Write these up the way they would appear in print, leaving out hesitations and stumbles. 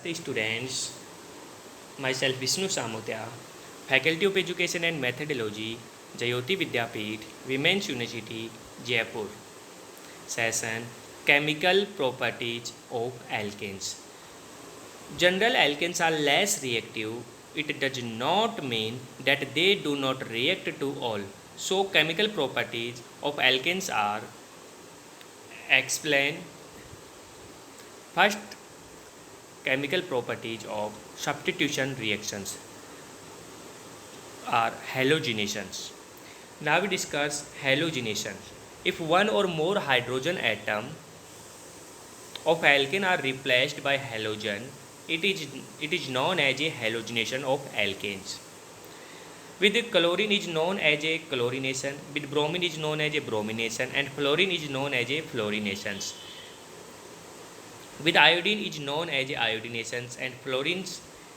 The students, myself Vishnu Samotia, Faculty of Education and Methodology, Jayoti Vidyapeeth, Women's University, Jaipur. Session Chemical Properties of Alkanes. General alkanes are less reactive. It does not mean that they do not react to all. So, chemical properties of alkanes are explained. First, chemical properties of substitution reactions are halogenations. Now we discuss halogenation. If one or more hydrogen atom of alkane are replaced by halogen, it is known as a halogenation of alkanes. With chlorine is known as a chlorination, with bromine is known as a bromination, and fluorine is known as a fluorinations. With iodine is known as iodinations, and fluorine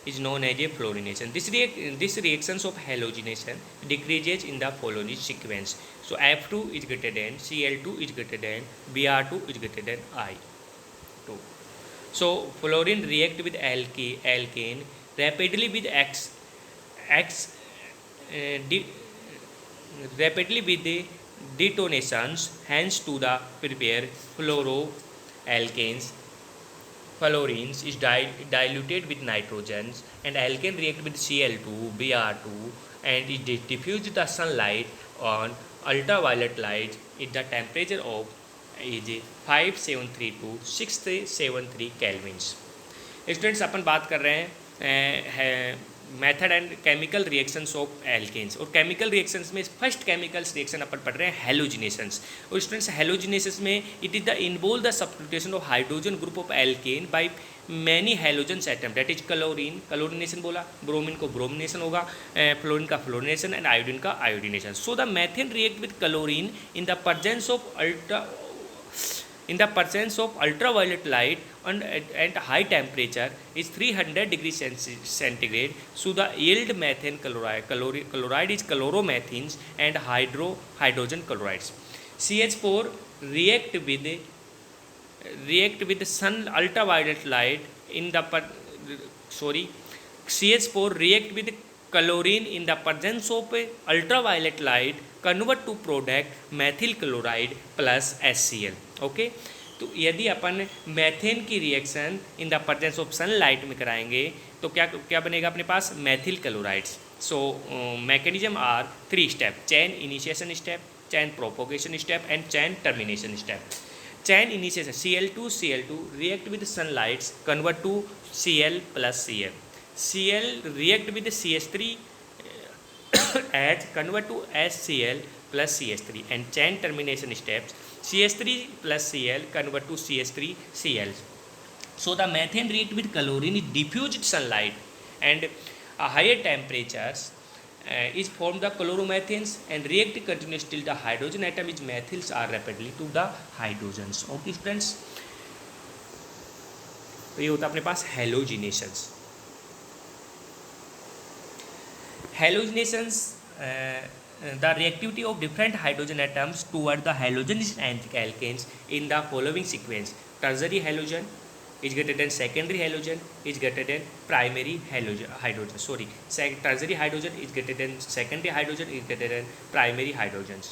is known as a fluorination. This reactions of halogenation decreases in the following sequence. So F2 is greater than, Cl2 is greater than, Br2 is greater than I2. So fluorine react with alkane rapidly with rapidly with the detonations, hence to the prepare fluoroalkanes. Fluorines is diluted with nitrogens, and alkane react with Cl2, Br2, and it diffuses the sunlight on ultraviolet light at the temperature of is 5732 to 673 kelvins. Students अपन बात कर रहे हैं method and chemical reactions of alkanes, और chemical reactions में first chemicals reaction अपन पढ़ रहे हैं हेलोजिनेशंस. और स्टूडेंट्स हेलोजिनेशंस में it is the involve the substitution of hydrogen group of alkane by many halogens atom, that is chlorine, chlorination बोला, bromine को ब्रोमिनेशन होगा, फ्लोरीन का फ्लोरिनेशन, एंड आयोडीन का iodination. So the methane react with chlorine in the presence of ultraviolet light and at high temperature is 300 degrees centigrade. So the yield methane chloride is chloromethanes and hydrogen chlorides. CH4 react with sun ultraviolet light in the CH4 react with chlorine in the presence of ultraviolet light, convert to product methyl chloride plus HCl. Okay तो यदि अपन methane की reaction in the presence of sunlight में कराएंगे तो क्या क्या बनेगा अपने पास methyl chlorides. So mechanism are 3 step: chain initiation step, chain propagation step, and chain termination step. Chain initiation Cl2 react with sunlight, convert to Cl plus Cl. Cl react with CH3 H, convert to HCl plus CH3, and chain termination steps CH3 plus Cl convert to CH3 Cl. So the methane react with chlorine is diffused sunlight, and higher temperatures is formed the chloromethanes and react continuously till the hydrogen atom is methyls are rapidly to the hydrogens. Okay friends, तो ये होता है अपने पास हेलोजिनेशंस. Halogenations, the reactivity of different hydrogen atoms toward the halogen alkanes in the following sequence: tertiary halogen is greater than secondary halogen is greater than primary hydrogen. Tertiary hydrogen is greater than secondary hydrogen is greater than primary hydrogens.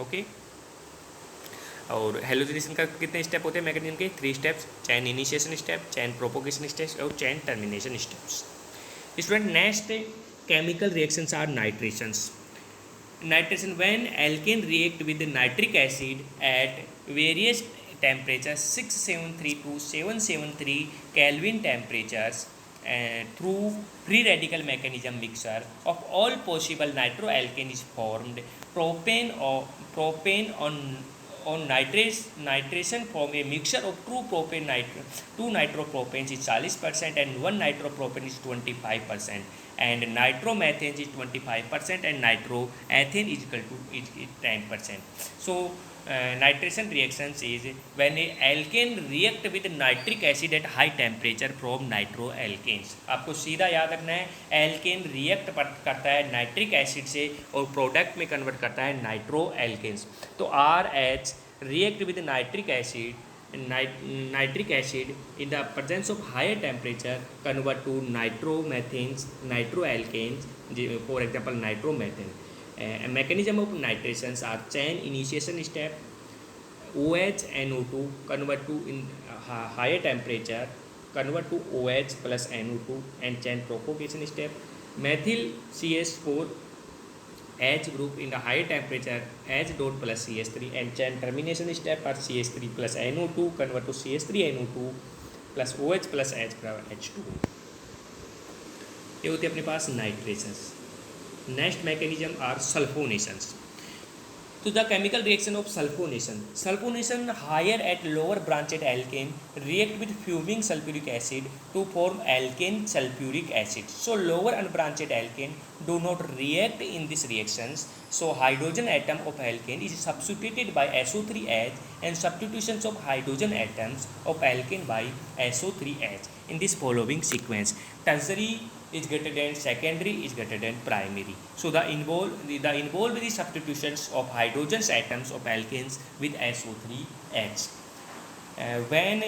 Okay. और halogenation का कितने step होते हैं mechanism के? 3 steps: चैन initiation step, chain propagation step, और chain termination steps. Student next chemical reactions are nitrations. Nitration, when alkane react with nitric acid at various temperatures 673 to 773 Kelvin temperatures through free radical mechanism mixture of all possible nitroalkane is formed. Propane on nitration from a mixture of two nitropropanes is 40% and 1 nitropropane is 25%, and nitromethane is 25%, and nitroethane is equal to 10%. So nitration reactions is when a alkane react with nitric acid at high temperature from nitroalkanes. आपको सीधा याद रखना है, alkene react करता है nitric acid से और product में कन्वर्ट करता है नाइट्रोएल्केन्स. तो RH react with nitric acid nitric acid in the presence of higher temperature convert to nitromethanes, nitroalkanes, for example nitromethane. Mechanism of nitrations are chain initiation step. OH NO2 convert to in higher temperature convert to OH plus NO2 and chain propagation step. Methyl CH4 H group in the higher temperature H dot plus CH3 and chain termination step are CH3 plus NO2 convert to CH3NO2 plus OH plus H H2. ये होती है अपने पास nitrations. Next mechanism are sulfonations. To the chemical reaction of sulfonation. Sulfonation higher at lower branched alkane react with fuming sulfuric acid to form alkane sulfuric acid. So lower unbranched alkane do not react in these reactions. So hydrogen atom of alkane is substituted by SO3H and substitutions of hydrogen atoms of alkane by SO3H in this following sequence. Tertiary is greater than secondary is greater than primary. So the involved the substitutions of hydrogen atoms of alkanes with SO3H. When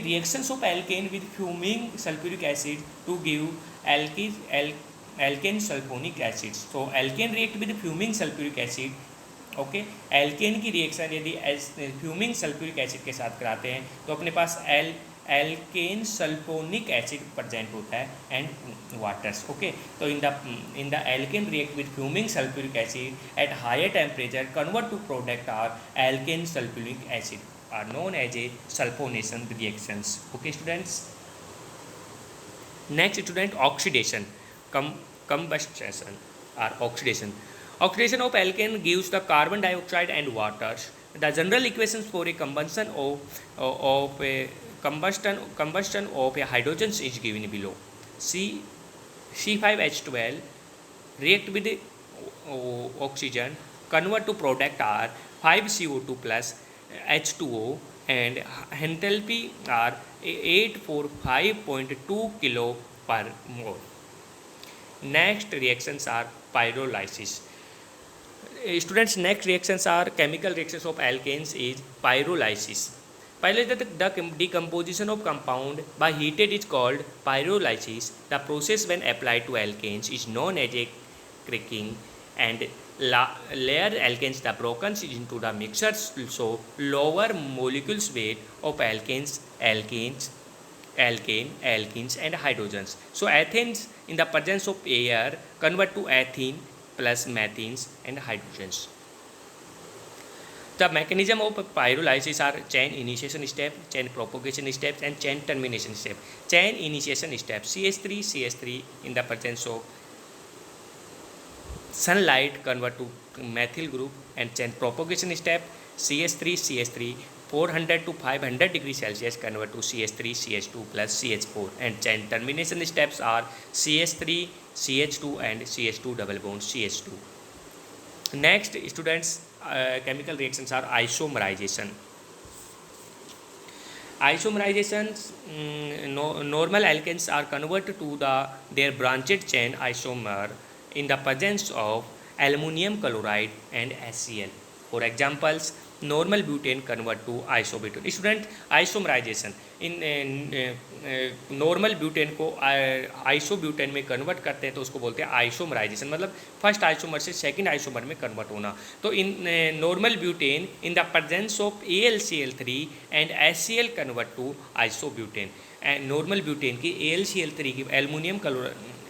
reactions of alkane with fuming sulfuric acid to give alkane sulfonic acid. So alkane react with fuming sulfuric acid. Okay alkane की reaction यदि fuming sulfuric acid के साथ कराते हैं तो अपने पास alkane sulfonic acid present होता है एंड वाटर्स. ओके तो in the alkane react with fuming sulfuric acid at higher temperature convert to product are alkane sulfuric acid are known as a sulfonation reactions. Okay students. Next student oxidation combustion or oxidation. Oxidation of alkane gives the carbon dioxide and water. The general equations for a combustion of a combustion of a hydrogen is given below. C5H12 react with oxygen, convert to product are 5CO2 plus H2O and enthalpy are 845.2 kilo per mole. Next reactions are pyrolysis. Students, next reactions are chemical reactions of alkanes is pyrolysis. Pyrolysis, the decomposition of compound by heated is called pyrolysis. The process when applied to alkanes is known as a cracking and layer alkanes the broken into the mixture so lower molecules weight of alkanes, alkenes and hydrogens. So ethanes in the presence of air convert to ethene plus methanes and hydrogens. The mechanism of pyrolysis are chain initiation step, chain propagation steps and chain termination step. Chain initiation step CH3 in the presence of sunlight convert to methyl group and chain propagation step CH3 400 to 500 degrees Celsius convert to CH3 plus CH4 and chain termination steps are CH3 CH2 and CH2 double bond CH2. Next students, chemical reactions are isomerization. Isomerizations, normal alkanes are converted to their branched chain isomer in the presence of aluminum chloride and HCl. For examples, normal butane convert to isobutane. Student, isomerization in normal butane को isobutane में convert करते हैं तो उसको बोलते हैं isomerization. मतलब first isomer से सेकंड आइसोमर में कन्वर्ट होना. तो in normal butane in the presence of AlCl3 and HCl convert to isobutane. Normal butane की AlCl3 की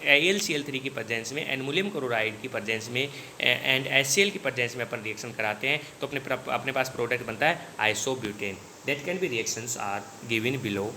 AlCl3 की प्रेजेंस में एल्युमिनियम क्लोराइड की प्रेजेंस में एंड HCl की प्रेजेंस में अपन रिएक्शन कराते हैं तो अपने पास प्रोडक्ट बनता है isobutane. That can be reactions are given below.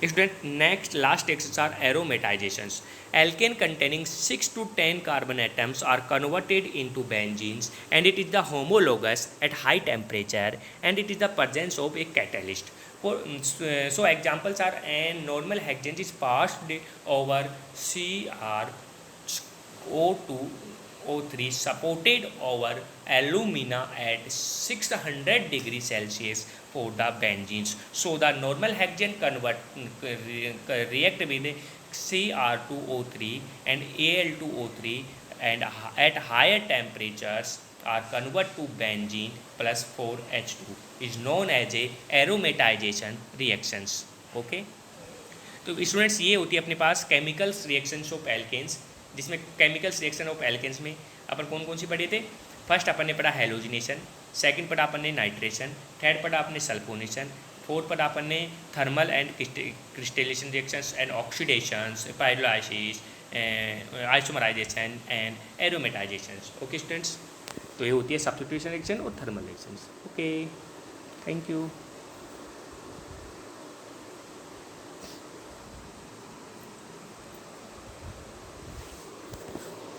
Student, next last reactions are aromatizations. Alkane containing 6 to 10 carbon atoms are converted into benzenes and it is the homologous at high temperature and it is the presence of a catalyst. So examples are an normal hexane is passed over CrO2O3 supported over alumina at 600 degrees Celsius for the benzenes. So the normal hexane react with Cr2O3 and Al2O3 and at higher temperatures are convert to benzene plus 4H2 is known as a aromatization reactions. Okay, तो students ये होती है अपने पास chemicals reactions of alkanes, जिसमें chemicals reaction of alkanes में अपन कौन कौन सी पढ़े थे। फर्स्ट अपन ने पढ़ा हेलोजिनेशन, सेकंड पढ़ा अपन ने नाइट्रेशन, थर्ड पढ़ा अपन ने सल्फोनेशन, फोर्थ पढ़ा अपन ने thermal and crystallisation reactions and oxidations, pyrolysis, isomerisation and aromatisation. Okay students, तो ये होती है सब्स्टिट्यूशन रिएक्शन और thermal reactions. Okay, thank you.